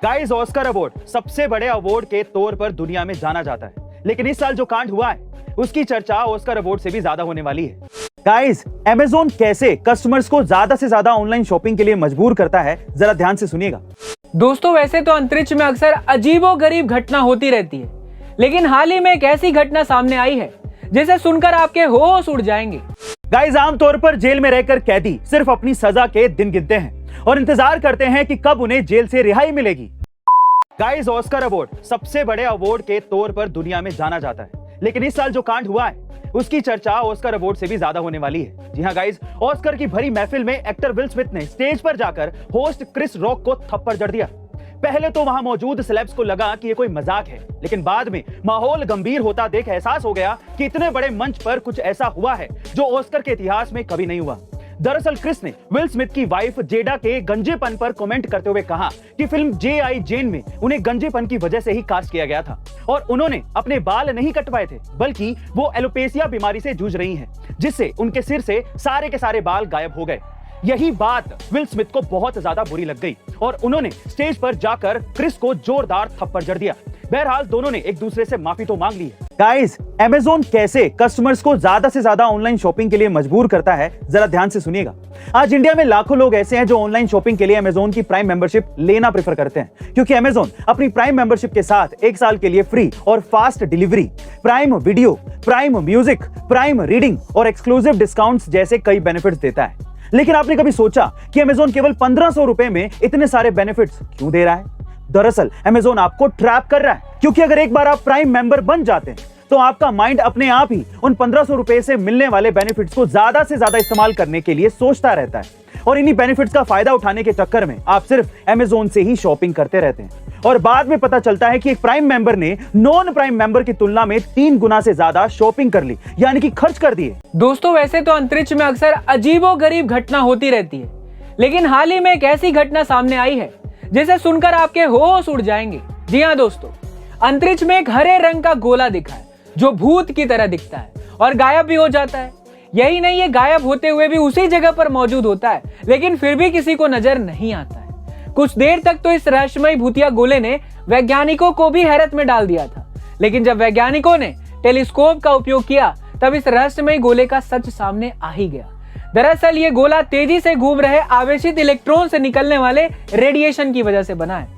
Guys, Oscar award सबसे बड़े award के तौर पर दुनिया में जाना जाता है, लेकिन इस साल जो कांड हुआ है उसकी चर्चा ऑस्कर अवार्ड से भी ज्यादा होने वाली है। गाइस, अमेज़न कैसे कस्टमर्स को ज्यादा से ज्यादा ऑनलाइन शॉपिंग के लिए मजबूर करता है, जरा ध्यान से सुनिएगा। दोस्तों, वैसे तो अंतरिक्ष में अक्सर अजीबोगरीब घटना होती रहती है, लेकिन हाल ही में एक ऐसी घटना सामने आई है जिसे सुनकर आपके होश उड़ जाएंगे। गाइस, आमतौर पर जेल में रहकर कैदी सिर्फ अपनी सजा के दिन गिनते हैं और इंतजार करते हैं कि कब उन्हें जेल से रिहाई मिलेगी। गाइस, ऑस्कर अवार्ड सबसे बड़े अवार्ड के तौर पर दुनिया में जाना जाता है, लेकिन इस साल जो कांड हुआ है उसकी चर्चा ऑस्कर अवार्ड से भी ज्यादा होने वाली है। जी हाँ गाइस, ऑस्कर की भरी महफिल में एक्टर विल स्मिथ ने स्टेज पर जाकर होस्ट क्रिस रॉक को थप्पड़ जड़ दिया। पहले तो वहां मौजूद सेलेब्स को लगा कि ये कोई मजाक है, लेकिन बाद में माहौल गंभीर होता देख एहसास हो गया कि इतने बड़े मंच पर कुछ ऐसा हुआ है जो ऑस्कर के इतिहास में कभी नहीं हुआ। दरअसल क्रिस ने विल स्मिथ की वाइफ जेडा के गंजेपन पर कमेंट करते हुए कहा कि फिल्म J.I. जेन में उन्हें गंजेपन की वजह से ही कास्ट किया गया था और उन्होंने अपने बाल नहीं कटवाए थे, बल्कि वो एलोपेसिया बीमारी से जूझ रही हैं, जिससे उनके सिर से सारे के सारे बाल गायब हो गए। यही बात विल स्मिथ को बहुत ज्यादा बुरी लग गई और उन्होंने स्टेज पर जाकर क्रिस को जोरदार थप्पड़ जड़ दिया। बहरहाल दोनों ने एक दूसरे से माफी तो मांग ली है। गाइस, अमेज़न कैसे कस्टमर्स को ज्यादा से ज्यादा ऑनलाइन शॉपिंग के लिए मजबूर करता है, जरा ध्यान से सुनिएगा। आज इंडिया में लाखों लोग ऐसे हैं जो ऑनलाइन शॉपिंग के लिए अमेज़न की प्राइम मेंबरशिप लेना प्रेफर करते हैं, क्योंकि अमेज़न अपनी प्राइम मेंबरशिप के साथ 1 साल के लिए फ्री और fast delivery, prime video, prime music, prime reading और एक्सक्लूसिव डिस्काउंट्स जैसे कई बेनिफिट्स देता है। लेकिन आपने कभी सोचा कि अमेज़न केवल 1500 रुपए में इतने सारे बेनिफिट्स क्यों दे रहा है? दरअसल अमेज़न आपको ट्रैप कर रहा है, क्योंकि अगर एक बार आप प्राइम मेंबर बन जाते हैं तो आपका माइंड अपने आप ही उन 1500 रुपए से मिलने वाले बेनिफिट्स को ज्यादा से ज्यादा इस्तेमाल करने के लिए सोचता रहता है और इन्हीं बेनिफिट्स का फायदा उठाने के चक्कर में आप सिर्फ अमेज़न से ही शॉपिंग करते रहते हैं और बाद में पता चलता है कि एक प्राइम मेंबर ने नॉन प्राइम मेंबर की तुलना में 3 गुना से ज्यादा शॉपिंग कर ली, यानी कि खर्च कर दिए। दोस्तों, वैसे तो अंतरिक्ष में अक्सर अजीबोगरीब घटना होती रहती है, लेकिन हाल ही में एक ऐसी घटना सामने आई है जिसे सुनकर आपके होश उड़ जाएंगे। जी हाँ दोस्तों, अंतरिक्ष में एक हरे रंग का गोला दिखा है जो भूत की तरह दिखता है और गायब भी हो जाता है। यही नहीं, ये गायब होते हुए भी उसी जगह पर मौजूद होता है, लेकिन फिर भी किसी को नजर नहीं आता है। कुछ देर तक तो इस रहस्यमय भूतिया गोले ने वैज्ञानिकों को भी हैरत में डाल दिया था, लेकिन जब वैज्ञानिकों ने टेलीस्कोप का उपयोग किया तब इस रहस्यमय गोले का सच सामने आ ही गया। दरअसल ये गोला तेजी से घूम रहे आवेशित इलेक्ट्रॉन से निकलने वाले रेडिएशन की वजह से बना है,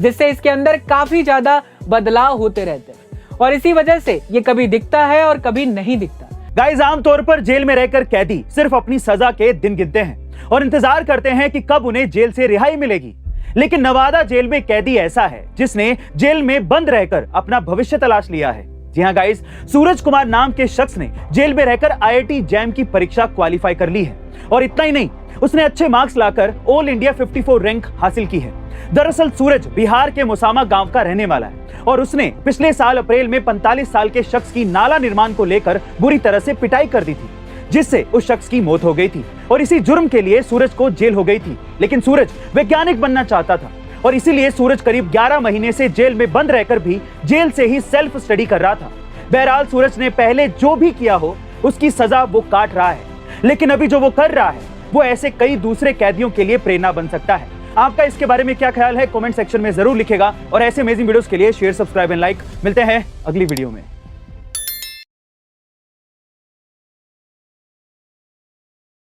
जिससे इसके अंदर काफी ज्यादा बदलाव होते रहते हैं और इसी वजह से ये कभी दिखता है और कभी नहीं दिखता। गाइस, आमतौर पर जेल में रहकर कैदी सिर्फ अपनी सजा के दिन गिनते हैं और इंतजार करते हैं कि कब उन्हें जेल से रिहाई मिलेगी, लेकिन नवादा जेल में कैदी ऐसा है जिसने जेल में बंद रहकर अपना भविष्य तलाश लिया है। जी हाँ गाइस, सूरज कुमार नाम के शख्स ने जेल में रहकर IIT जैम की परीक्षा क्वालिफाई कर ली है और इतना ही नहीं, उसने अच्छे मार्क्स लाकर ऑल इंडिया 54 रैंक हासिल की है। दरअसल सूरज बिहार के मोसामा गांव का रहने वाला है और उसने पिछले साल अप्रैल में 45 साल के शख्स की नाला निर्माण को लेकर बुरी तरह से पिटाई कर दी थी, जिससे उस शख्स की मौत हो गई थी और इसी जुर्म के लिए सूरज को जेल हो गई थी। लेकिन सूरज वैज्ञानिक बनना चाहता था और इसीलिए सूरज करीब 11 महीने से जेल में बंद रहकर भी जेल से ही सेल्फ स्टडी कर रहा था। बहरहाल सूरज ने पहले जो भी किया हो उसकी सजा वो काट रहा है, लेकिन अभी जो वो कर रहा है वो ऐसे कई दूसरे कैदियों के लिए प्रेरणा बन सकता है। आपका इसके बारे में क्या ख्याल है, कमेंट सेक्शन में जरूर लिखेगा और ऐसे अमेजिंग वीडियोस के लिए शेयर, सब्सक्राइब एंड लाइक। मिलते हैं अगली वीडियो में।